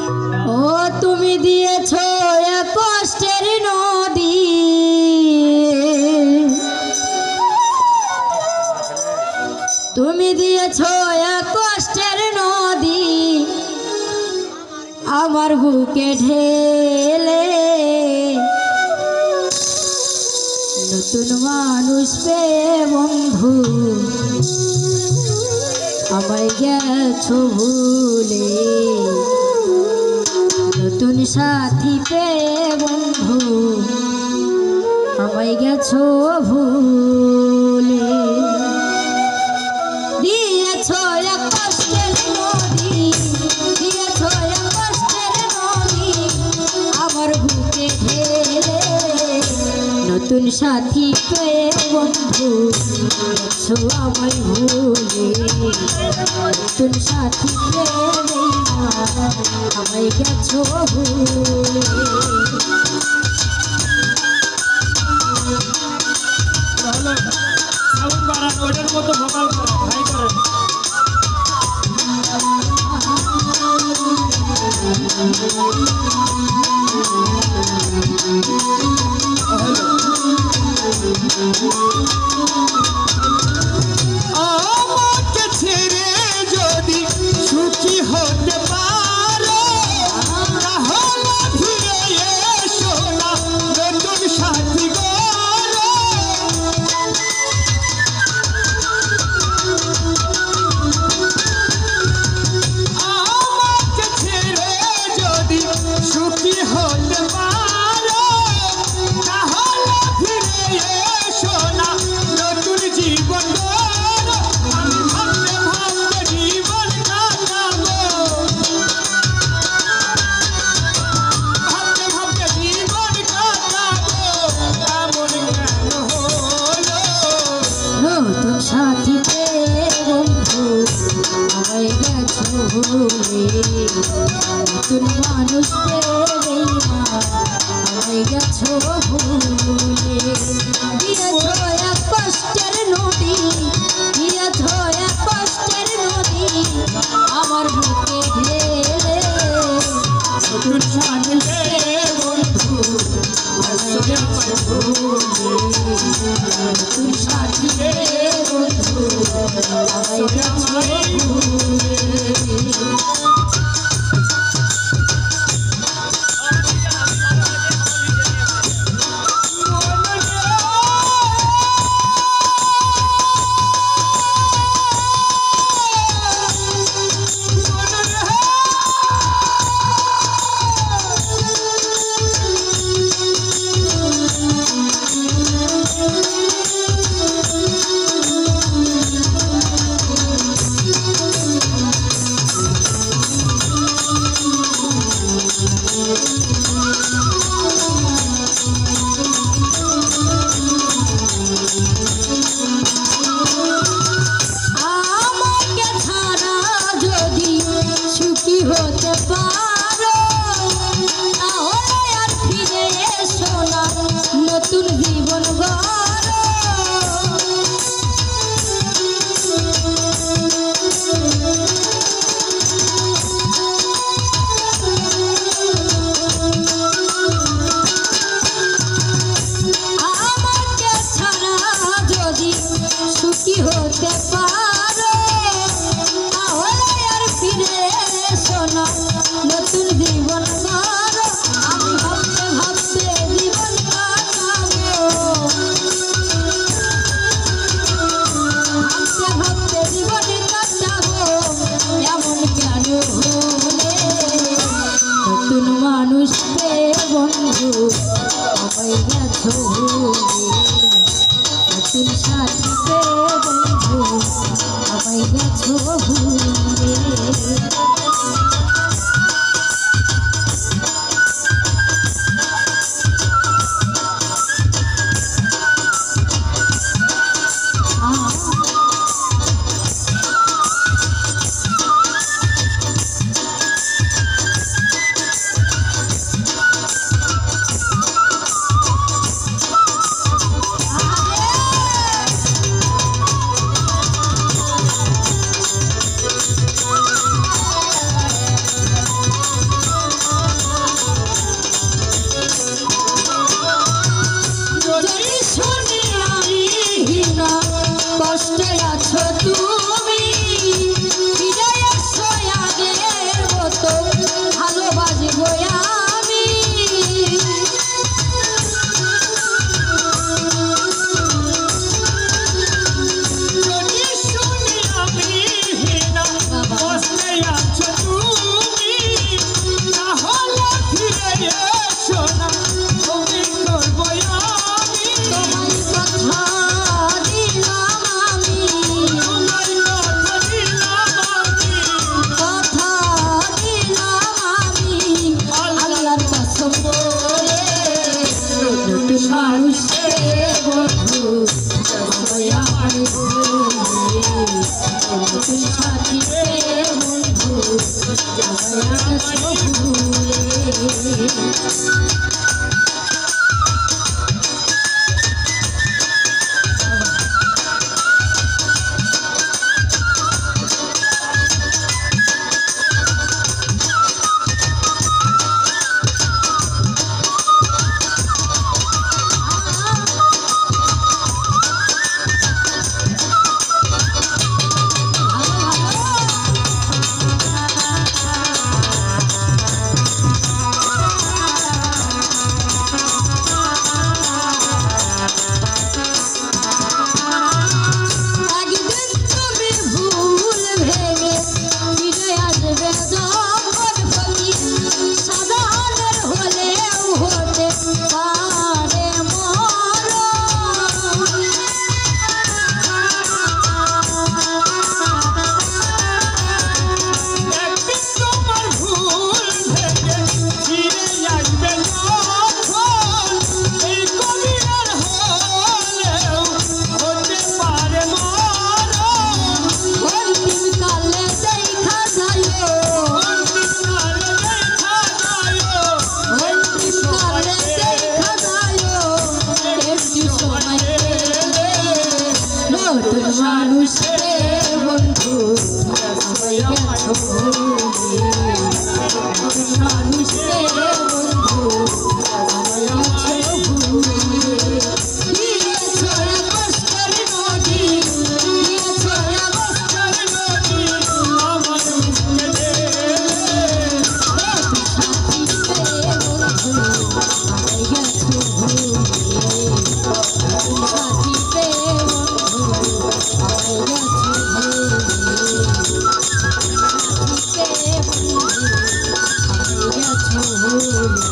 ও তুমি দিয়েছ এক কষ্টের নদী, তুমি দিয়েছ এক কষ্টের নদী আমার বুকে ঢেলে। নতুন মানুষ পেয়ে বন্ধু আমায় গেছো ভুলে, নতুন সাথী পেয়ে বন্ধু আমায় গেছো ভুলে। দিয়েছ এক কষ্টের নদী, দিয়েছ এক কষ্টের নদী আমার বুকে ঢেলে। নতুন সাথী পেয়ে বন্ধু গেছো আমায় ভুলে, নতুন সাথী পেয়ে আমায় গেছো ভুলে। ওইটার মতো ভোকাল ভাই করেন। আমাকে ছেড়ে যদি সুখী হতে পারো তাহলে ফিরে এসো না নতুন সাথী গো। আমাকে ছেড়ে যদি সুখী হতে পারো তাহলে ফিরে এসো না নতুন জীবন গড়ো। আমি ভাবতে ভাবতে জীবন কাটাবো, ভাবতে ভাবতে জীবন কাটাবো, এমন কেন হলো? নতুন সাথী পেয়ে বন্ধু আমায় গেছো ভুলে, নতুন মানুষ পেয়ে আমায় গেছো ভুলে। দিয়েছ এক কষ্টের নদী, দিয়েছ এক কষ্টের নদী আমার বুকে ঢেলে। নতুন সাথী পেয়ে বন্ধু আমায় গেছো ভুলে, নতুন সাথী পেয়ে বন্ধু আমায় গেছো ভুলে। আমাকে ছাড়া যদি সুখী হতে পারো তাহলে আর ফিরে এসো না নতুন জীবন গড়ো। আমাকে ছাড়া যদি সুখী হতে পারো তাহলে আর ফিরে এসো না নতুন জীবন গড়ো। আমি ভাবতে ভাবতে জীবন কাটাবো, ভাবতে ভাবতে জীবন কাটাবো, এমন কেন হলে? নতুন মানুষ পেয়ে বন্ধু আমায় গেছো ভুলে, নতুন সাথী পেয়ে বন্ধু আমায় গেছো ভুলে। নতুন সাথী পেয়ে বন্ধু আমায় গেছো ভুলে। একদিন তোমার ভুল ভেঙে ফিরে আসবে যখন, এই কবিরার হলেও হতে পারে মরণ। অন্তিমকালে দেখা যায়ো, অন্তিমকালে দেখা যায়ো, একটু সময় পেলে নতুন মানুষ রে বন্ধু আমায় গেছো ভুলে। নতুন মানুষ রে বন্ধু আমায় গেছো ভুলে। দিয়েছো এক কষ্টের নদী, দিয়েছো এক কষ্টের নদী, আমার বুকে দে। সাথী পেয়ে বন্ধু আমায় গেছো ভুলে। সাথী পেয়ে বন্ধু আমায় গেছো ভুলে। সাথী পেয়ে বন্ধু আমায় গেছো ভুলে।